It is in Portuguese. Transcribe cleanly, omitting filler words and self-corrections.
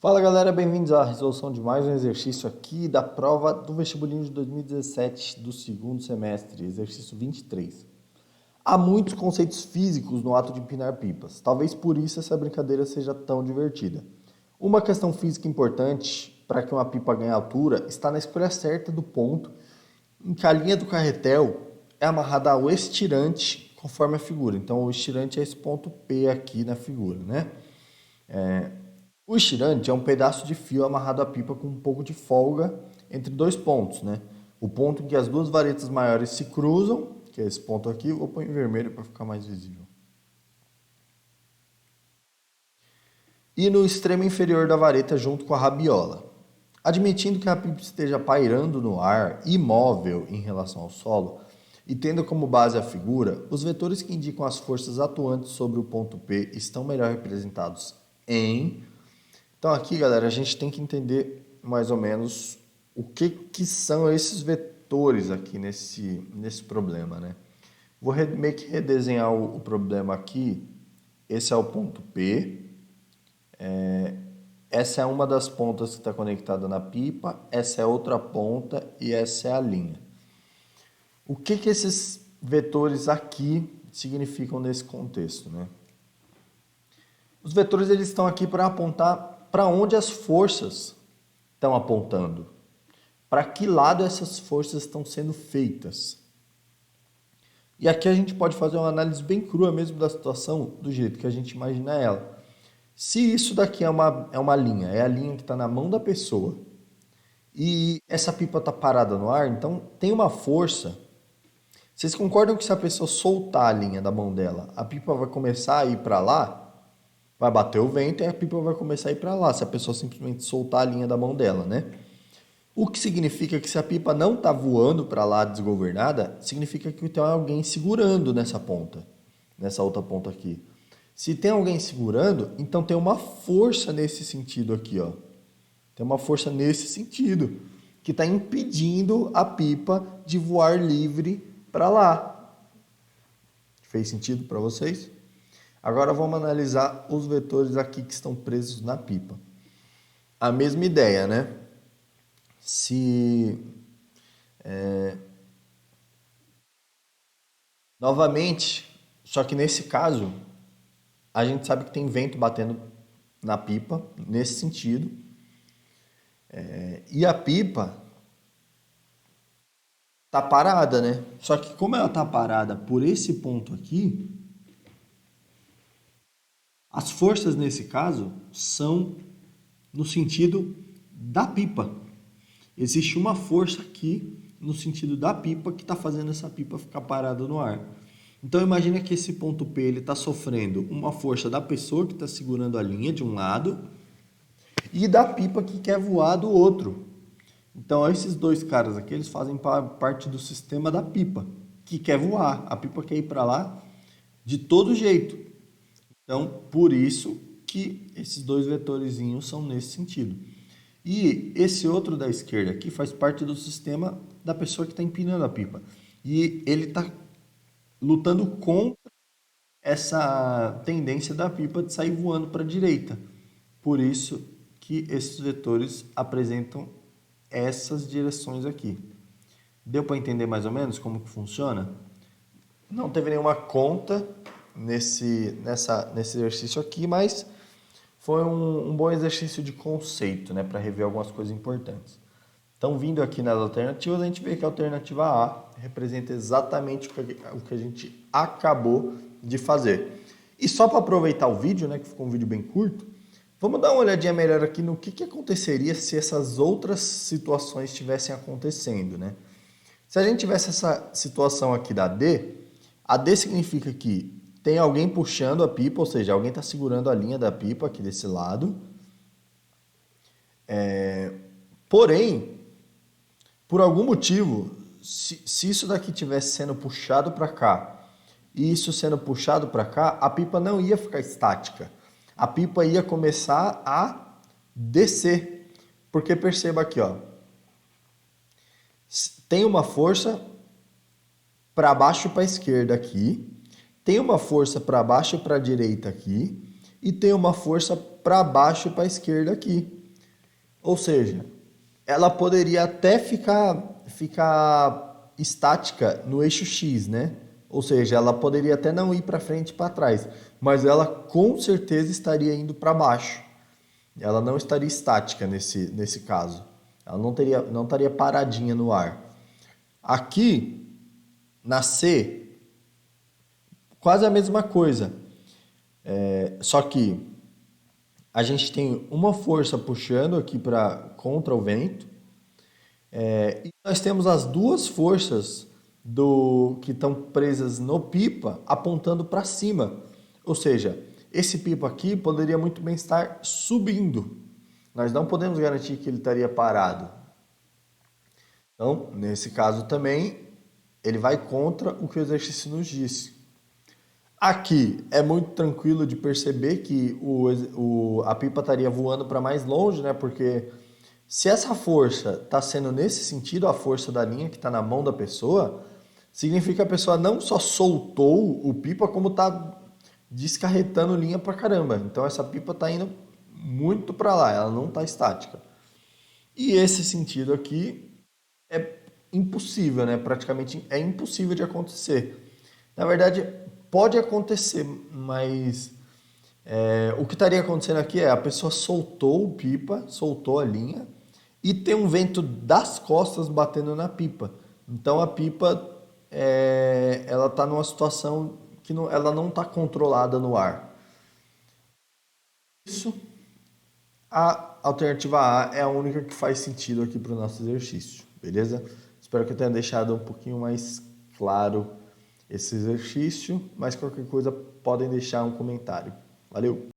Fala galera, bem-vindos à resolução de mais um exercício aqui da prova do vestibulinho de 2017 do segundo semestre, exercício 23. Há muitos conceitos físicos no ato de empinar pipas, talvez por isso essa brincadeira seja tão divertida. Uma questão física importante para que uma pipa ganhe altura está na escolha certa do ponto em que a linha do carretel é amarrada ao estirante conforme a figura. Então o estirante é esse ponto P aqui na figura, né? O estirante é um pedaço de fio amarrado à pipa com um pouco de folga entre dois pontos, né? O ponto em que as duas varetas maiores se cruzam, que é esse ponto aqui, vou pôr em vermelho para ficar mais visível. E no extremo inferior da vareta junto com a rabiola. Admitindo que a pipa esteja pairando no ar, imóvel em relação ao solo, e tendo como base a figura, os vetores que indicam as forças atuantes sobre o ponto P estão melhor representados em... Então aqui, galera, a gente tem que entender mais ou menos o que são esses vetores aqui nesse problema, né? Vou meio que redesenhar o problema aqui. Esse é o ponto P. Essa é uma das pontas que está conectada na pipa. Essa é outra ponta e essa é a linha. O que esses vetores aqui significam nesse contexto, né? Os vetores eles estão aqui para apontar para onde as forças estão apontando. Para que lado essas forças estão sendo feitas. E aqui a gente pode fazer uma análise bem crua mesmo da situação, do jeito que a gente imagina ela. Se isso daqui é uma linha, é a linha que está na mão da pessoa, e essa pipa está parada no ar, então tem uma força. Vocês concordam que se a pessoa soltar a linha da mão dela, a pipa vai começar a ir para lá? Vai bater o vento e a pipa vai começar a ir para lá, se a pessoa simplesmente soltar a linha da mão dela, né? O que significa que se a pipa não está voando para lá desgovernada, significa que tem alguém segurando nessa ponta, nessa outra ponta aqui. Se tem alguém segurando, então tem uma força nesse sentido aqui, ó. Tem uma força nesse sentido, que está impedindo a pipa de voar livre para lá. Fez sentido para vocês? Agora vamos analisar os vetores aqui que estão presos na pipa. A mesma ideia, né? Novamente, só que nesse caso, a gente sabe que tem vento batendo na pipa, nesse sentido. E a pipa tá parada, né? Só que como ela tá parada por esse ponto aqui, as forças nesse caso são no sentido da pipa. Existe uma força aqui no sentido da pipa que está fazendo essa pipa ficar parada no ar. Então imagina que esse ponto P está sofrendo uma força da pessoa que está segurando a linha de um lado e da pipa que quer voar do outro. Então esses dois caras aqui eles fazem parte do sistema da pipa que quer voar. A pipa quer ir para lá de todo jeito. Então, por isso que esses dois vetorzinhos são nesse sentido. E esse outro da esquerda aqui faz parte do sistema da pessoa que está empinando a pipa. E ele está lutando contra essa tendência da pipa de sair voando para a direita. Por isso que esses vetores apresentam essas direções aqui. Deu para entender mais ou menos como que funciona? Não teve nenhuma conta nesse exercício aqui, mas foi um bom exercício de conceito, né, para rever algumas coisas importantes. Então, vindo aqui nas alternativas, a gente vê que a alternativa A representa exatamente o que a gente acabou de fazer. E só para aproveitar o vídeo, né, que ficou um vídeo bem curto, vamos dar uma olhadinha melhor aqui no que aconteceria se essas outras situações estivessem acontecendo, né? Se a gente tivesse essa situação aqui da D, a D significa que tem alguém puxando a pipa, ou seja, alguém está segurando a linha da pipa aqui desse lado. Porém, por algum motivo, se isso daqui estivesse sendo puxado para cá e isso sendo puxado para cá, a pipa não ia ficar estática. A pipa ia começar a descer. Porque perceba aqui, ó, tem uma força para baixo e para a esquerda aqui, tem uma força para baixo e para a direita aqui, e tem uma força para baixo e para a esquerda aqui. Ou seja, ela poderia até ficar estática no eixo X, né? Ou seja, ela poderia até não ir para frente e para trás, mas ela com certeza estaria indo para baixo. Ela não estaria estática nesse caso. Ela não estaria paradinha no ar. Aqui, na C, quase a mesma coisa. Só que a gente tem uma força puxando aqui contra o vento. E nós temos as duas forças que estão presas no pipa apontando para cima. Ou seja, esse pipa aqui poderia muito bem estar subindo. Nós não podemos garantir que ele estaria parado. Então, nesse caso também, ele vai contra o que o exercício nos disse. Aqui é muito tranquilo de perceber que a pipa estaria voando para mais longe, né? Porque se essa força está sendo nesse sentido, a força da linha que está na mão da pessoa, significa que a pessoa não só soltou o pipa, como está descarretando linha pra caramba. Então essa pipa está indo muito para lá, ela não está estática. E esse sentido aqui é impossível, né? Praticamente é impossível de acontecer. Na verdade, pode acontecer, mas o que estaria acontecendo aqui é a pessoa soltou o pipa, soltou a linha e tem um vento das costas batendo na pipa. Então a pipa ela está numa situação que ela não está controlada no ar. Isso, a alternativa A é a única que faz sentido aqui para o nosso exercício, beleza? Espero que eu tenha deixado um pouquinho mais claro esse exercício, mas qualquer coisa podem deixar um comentário. Valeu!